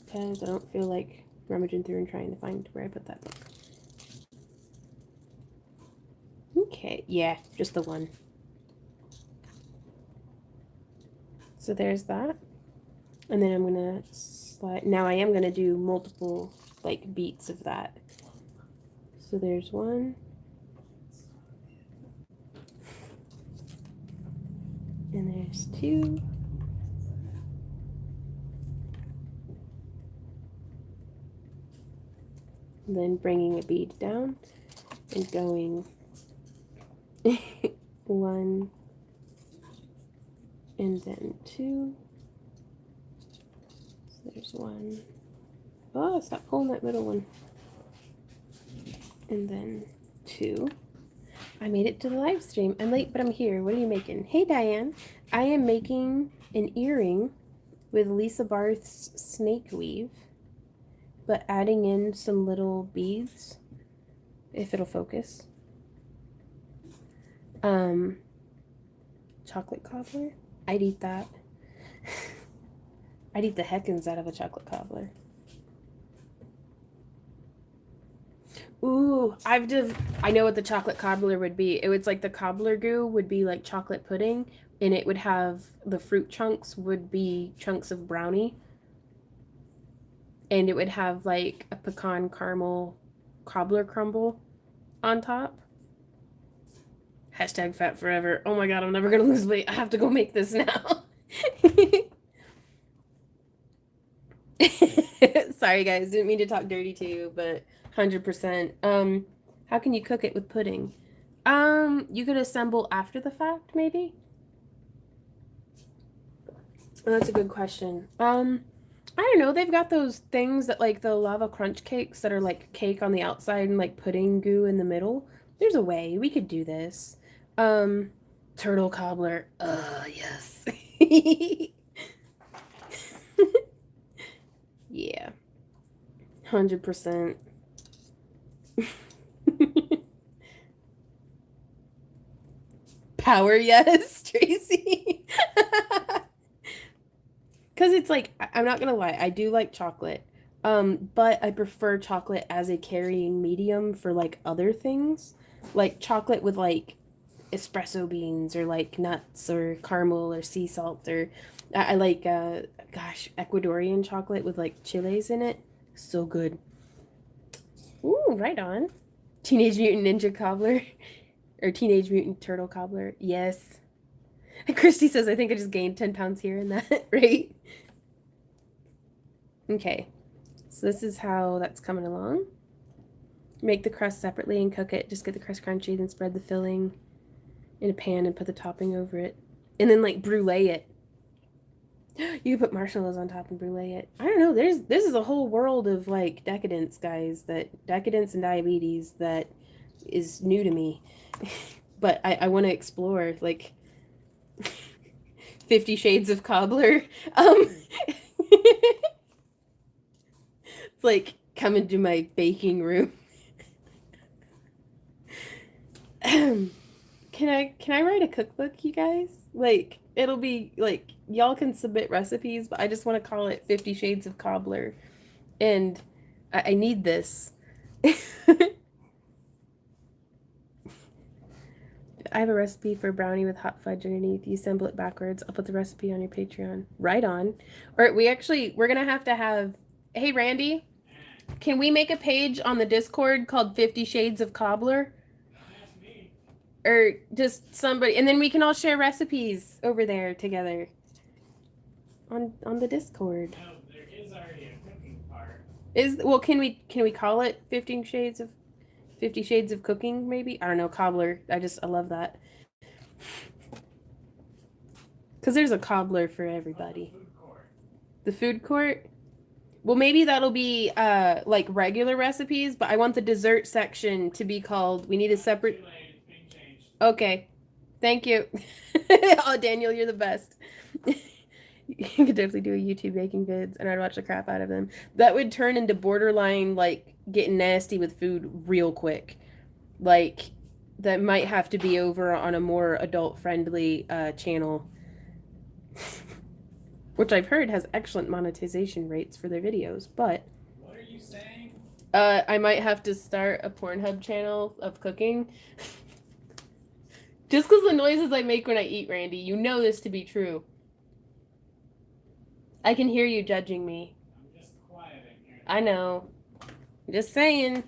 because I don't feel like rummaging through and trying to find where I put that book. Okay, yeah, just the 1. So there's that. And then I'm going to slide. Now I am going to do multiple like beats of that. So there's 1. And there's 2. And then bringing a bead down and going 1 and then 2. So there's 1. Oh, stop pulling that middle one. And then 2. I made it to the live stream. I'm late, but I'm here. What are you making? Hey, Diane. I am making an earring with Lisa Barth's snake weave, but adding in some little beads, if it'll focus. Chocolate cobbler. I'd eat that. I'd eat the heckins out of a chocolate cobbler. Ooh, I know what the chocolate cobbler would be. It was like the cobbler goo would be like chocolate pudding, and it would have the fruit chunks would be chunks of brownie. And it would have like a pecan caramel cobbler crumble on top. Hashtag fat forever. Oh my god, I'm never gonna lose weight. I have to go make this now. Sorry guys, didn't mean to talk dirty to you, but 100%. How can you cook it with pudding? You could assemble after the fact, maybe? Oh, that's a good question. I don't know. They've got those things that like the lava crunch cakes that are like cake on the outside and like pudding goo in the middle. There's a way we could do this. Turtle cobbler. Yes. Yeah. 100%. Power, yes, Tracy. Because it's like, I'm not gonna lie, I do like chocolate. But I prefer chocolate as a carrying medium for like other things. Like chocolate with like espresso beans or like nuts or caramel or sea salt or I like gosh, Ecuadorian chocolate with like chiles in it. So good. Ooh, right on. Teenage Mutant Ninja Cobbler. Or Teenage Mutant Turtle Cobbler. Yes. Christy says, I think I just gained 10 pounds here and that, right? Okay. So this is how that's coming along. Make the crust separately and cook it. Just get the crust crunchy, then spread the filling in a pan and put the topping over it. And then like brulee it. You can put marshmallows on top and brulee it. I don't know. This is a whole world of like decadence, guys. That decadence and diabetes that is new to me. But I want to explore like 50 Shades of Cobbler. It's like come into my baking room. Can I write a cookbook, you guys? Like it'll be like y'all can submit recipes, but I just want to call it 50 Shades of Cobbler. And I need this. I have a recipe for brownie with hot fudge underneath. You assemble it backwards. I'll put the recipe on your Patreon. Right on. Or we're gonna have to have. Hey Randy, can we make a page on the Discord called 50 Shades of Cobbler? Or just somebody, and then we can all share recipes over there together. On the Discord. No, there is already a cooking part. Can we call it 50 Shades of Cooking, maybe? I don't know, cobbler. I love that. Because there's a cobbler for everybody. The food court? Well, maybe that'll be like regular recipes, but I want the dessert section to be called, we need a separate... Okay. Thank you. Oh, Daniel, you're the best. You could definitely do a YouTube baking vids, and I'd watch the crap out of them. That would turn into borderline, like, getting nasty with food real quick. Like, that might have to be over on a more adult-friendly channel. Which I've heard has excellent monetization rates for their videos, but... What are you saying? I might have to start a Pornhub channel of cooking. Just because the noises I make when I eat, Randy, you know this to be true. I can hear you judging me. I'm just quiet in here. I know. Just saying.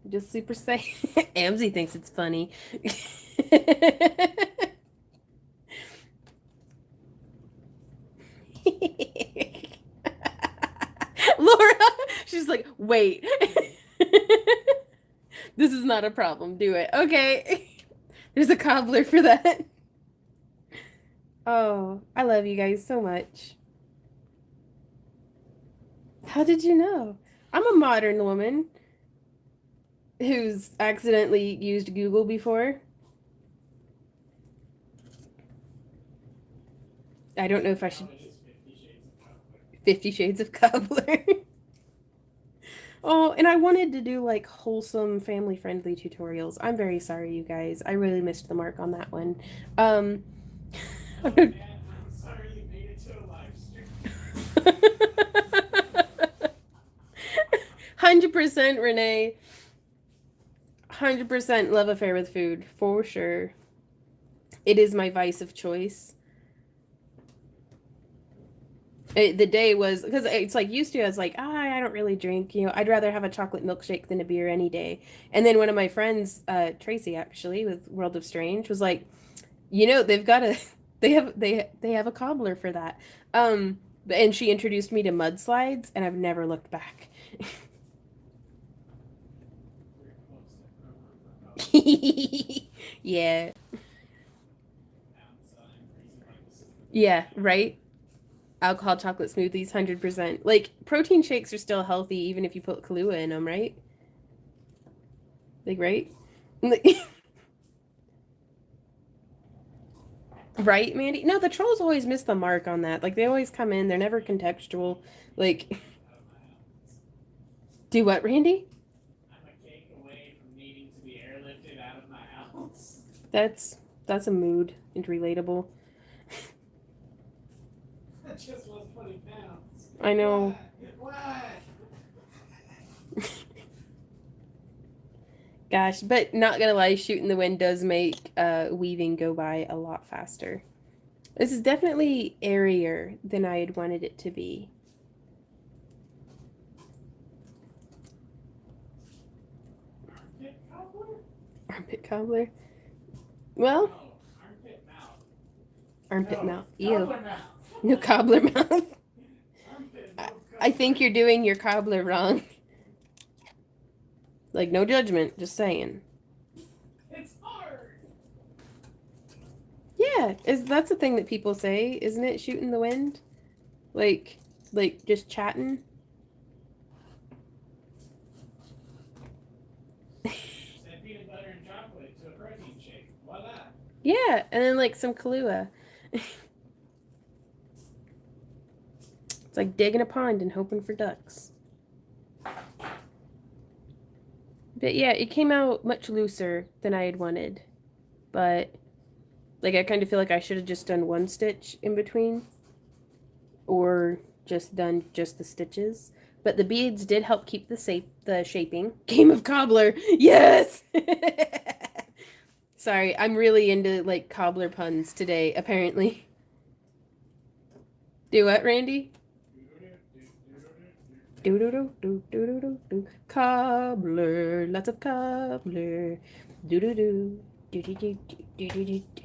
Just super saying. Amzy thinks it's funny. Laura, she's like, wait. This is not a problem. Do it. Okay. There's a cobbler for that. Oh, I love you guys so much. How did you know? I'm a modern woman who's accidentally used Google before. I don't know if I should. 50 Shades of Cobbler. Oh, and I wanted to do like wholesome family-friendly tutorials. I'm very sorry, you guys. I really missed the mark on that one. Man, I'm sorry you made it to a live stream. 100% Renee. 100% love affair with food, for sure. It is my vice of choice. The day was, because it's like used to, I was like, I don't really drink, I'd rather have a chocolate milkshake than a beer any day. And then one of my friends, Tracy actually, with World of Strange, was like, they've got a, they have a cobbler for that. And she introduced me to mudslides, and I've never looked back. Yeah. Yeah, right? Alcohol chocolate smoothies, 100%. Like, protein shakes are still healthy even if you put Kahlua in them, right? Like, right? Right, Mandy? No, the trolls always miss the mark on that. Like, they always come in. They're never contextual. Like, do what, Randy? I'm a cake away from needing to be airlifted out of my house. That's a mood and relatable. That just was 20 pounds. I know. What? Gosh, but not gonna lie, shooting the wind does make weaving go by a lot faster. This is definitely airier than I had wanted it to be. Armpit cobbler. Well, No, armpit mouth. armpit No, mouth. Ew. cobbler mouth. No cobbler mouth. Armpit I, mouth I cobbler. think you're doing your cobbler wrong. Like, no judgment, just saying. It's hard. Yeah, that's the thing that people say, isn't it? Shooting the wind? Like just chatting? Add peanut butter and chocolate to a protein shake. Voila. Yeah, and then like some Kahlua. It's like digging a pond and hoping for ducks. But yeah, it came out much looser than I had wanted. But like I kind of feel like I should have just done one stitch in between. Or just done just the stitches. But the beads did help keep the shaping. Game of cobbler. Yes. Sorry, I'm really into like cobbler puns today, apparently. Do what, Randy? Do do do do do do do do. Cobbler, lots of cobbler. Do do do do do do do do do do.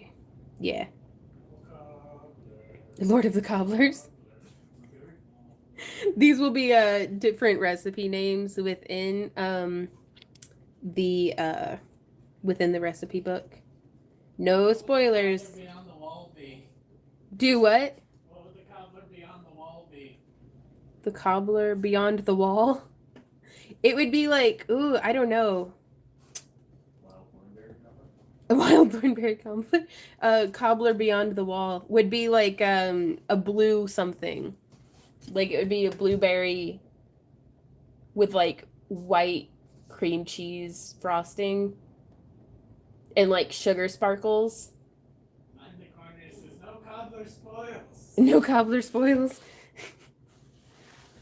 Yeah, the Lord of the Cobblers. These will be different recipe names the within the recipe book. No spoilers. What would the cobbler beyond the wall be? Do what? What would the cobbler beyond the wall be? The cobbler beyond the wall? It would be like, ooh, I don't know. A wild thornberry cobbler? Cobbler beyond the wall would be like a blue something. Like it would be a blueberry with like white cream cheese frosting and like sugar sparkles. Behind the corner says no cobbler spoils. No cobbler spoils.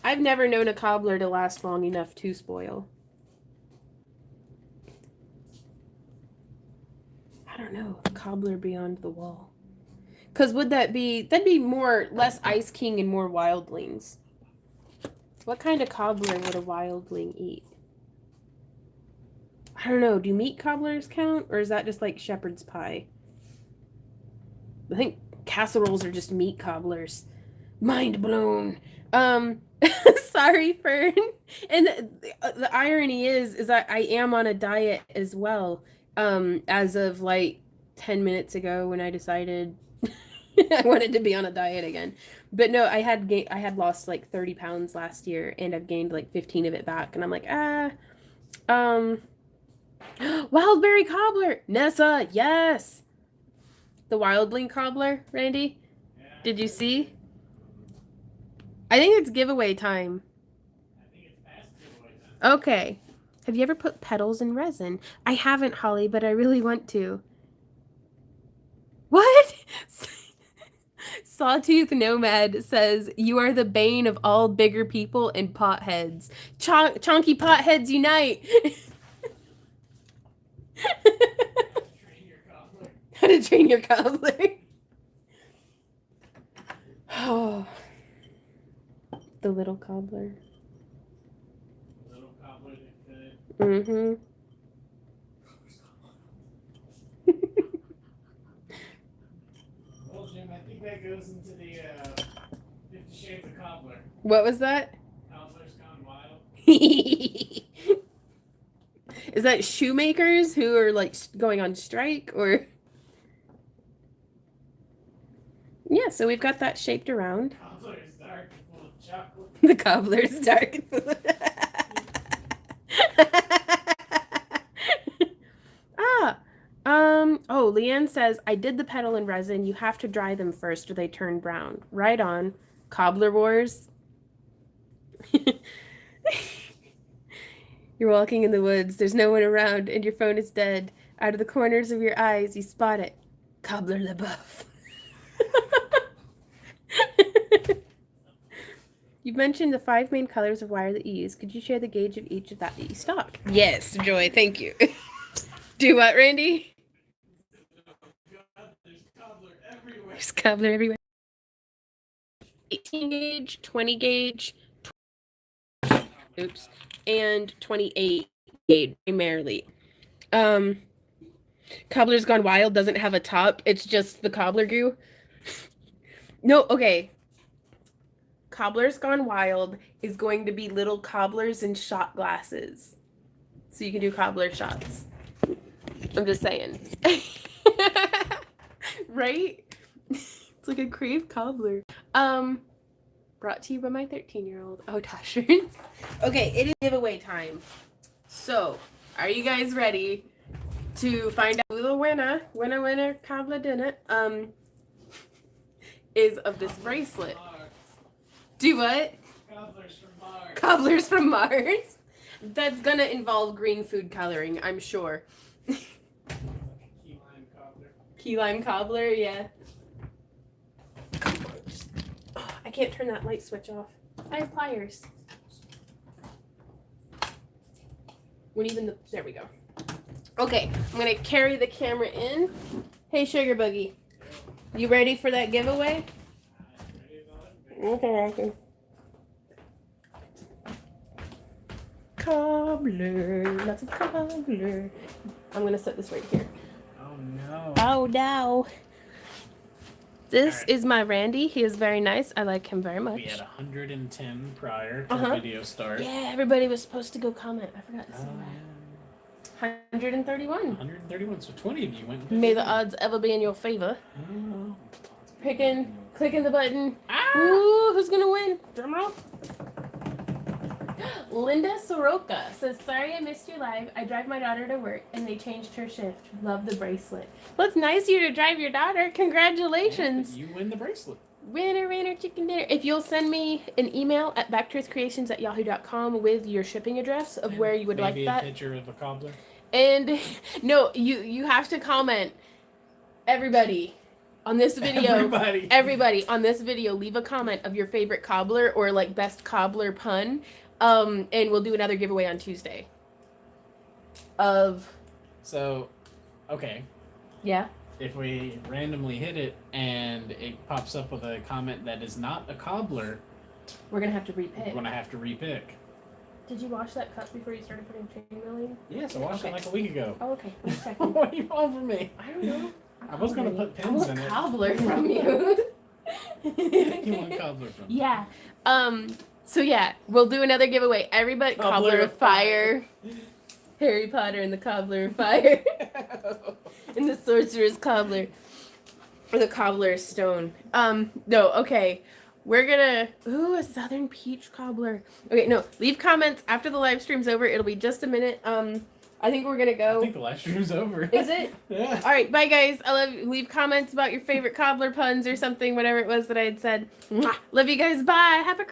I've never known a cobbler to last long enough to spoil. I don't know. Cobbler beyond the wall. Because that'd be less Ice King and more wildlings. What kind of cobbler would a wildling eat? I don't know. Do meat cobblers count? Or is that just like shepherd's pie? I think casseroles are just meat cobblers. Mind blown. Sorry, Fern. And the irony is that I am on a diet as well. As of like 10 minutes ago when I decided I wanted to be on a diet again. But no, I had lost like 30 pounds last year and I've gained like 15 of it back and I'm like, wildberry cobbler. Nessa, yes. The wildling cobbler, Randy? Yeah. Did you see? I think it's giveaway time. I think it's past giveaway time. Okay. Have you ever put petals in resin? I haven't, Holly, but I really want to. What? Sawtooth Nomad says, you are the bane of all bigger people and potheads. Chonky potheads unite. How to train your cobbler. Oh. The little cobbler. The little cobbler that could. Mm-hmm. Well, Jim, I think that goes into the 50 Shades of Cobbler. What was that? Cobbler's Gone Wild. Is that shoemakers who are like going on strike or? Yeah, so we've got that shaped around. Cobbler is dark and full of chocolate. The cobbler is dark and full of... Oh, Leanne says, I did the petal in resin. You have to dry them first or they turn brown. Right on. Cobbler Wars. You're walking in the woods. There's no one around and your phone is dead. Out of the corners of your eyes, you spot it. Cobbler LaBeouf. You've mentioned the 5 main colors of wire that you use. Could you share the gauge of each of that you stock? Yes, Joy, thank you. Do what, Randy? There's cobbler everywhere. There's cobbler everywhere. 18 gauge, 20 gauge, oops, and 28 gauge primarily. Cobbler's Gone Wild doesn't have a top. It's just the cobbler goo. No, okay. Cobbler's Gone Wild is going to be little cobblers in shot glasses. So you can do cobbler shots. I'm just saying. Right? It's like a crave cobbler. Brought to you by my 13-year-old. Oh, Tashers. Okay, it is giveaway time. So, are you guys ready to find out who the winner, cobbler dinner, is of this bracelet? Do what? Cobblers from Mars. Cobblers from Mars? That's gonna involve green food coloring, I'm sure. Key lime cobbler. Key lime cobbler, yeah. Oh, I can't turn that light switch off. I have pliers. There we go. Okay, I'm gonna carry the camera in. Hey, Sugar Buggy, you ready for that giveaway? Okay. Cobbler, lots of cobbler. I'm gonna set this right here. Oh no. Oh no. This Alright. is my Randy. He is very nice. I like him very much. We had 110 prior to the video start. Yeah, everybody was supposed to go comment. I forgot to say Oh, that. 131. 131, so 20 of you went. May the odds ever be in your favor. Oh. Clicking the button. Ah! Ooh, who's gonna win? Drum roll. Linda Soroka says, sorry I missed you live. I drive my daughter to work and they changed her shift. Love the bracelet. Well, it's nice of you to drive your daughter. Congratulations. You win the bracelet. Winner, chicken dinner. If you'll send me an email at backtruthcreations@yahoo.com with your shipping address of where you would like Maybe that. a picture of a cobbler. And no, you have to comment. Everybody on this video. Everybody on this video, leave a comment of your favorite cobbler or like best cobbler pun. And we'll do another giveaway on Tuesday. So, okay. Yeah. If we randomly hit it and it pops up with a comment that is not a cobbler, We're gonna have to we're repick. gonna have to repick. Did you wash that cup before you started putting chainmail in? Yes, I watched Okay. it like a week ago. Oh, okay. I'm just checking. What do you want from me? I don't know. I was gonna put I pins want in it. cobbler from you. You want cobbler from me? Yeah. So yeah, we'll do another giveaway. Everybody, Cobbler of Fire, Harry Potter and the Cobbler of Fire, and the Sorcerer's Cobbler, or the Cobbler's Stone. No, okay. We're gonna, a Southern Peach Cobbler. Okay, no, leave comments after the live stream's over. It'll be just a minute. I think we're gonna go. I think the live stream's over. Is it? Yeah. All right, bye guys. I love you. Leave comments about your favorite cobbler puns or something, whatever it was that I had said. Mwah. Love you guys. Bye. Have a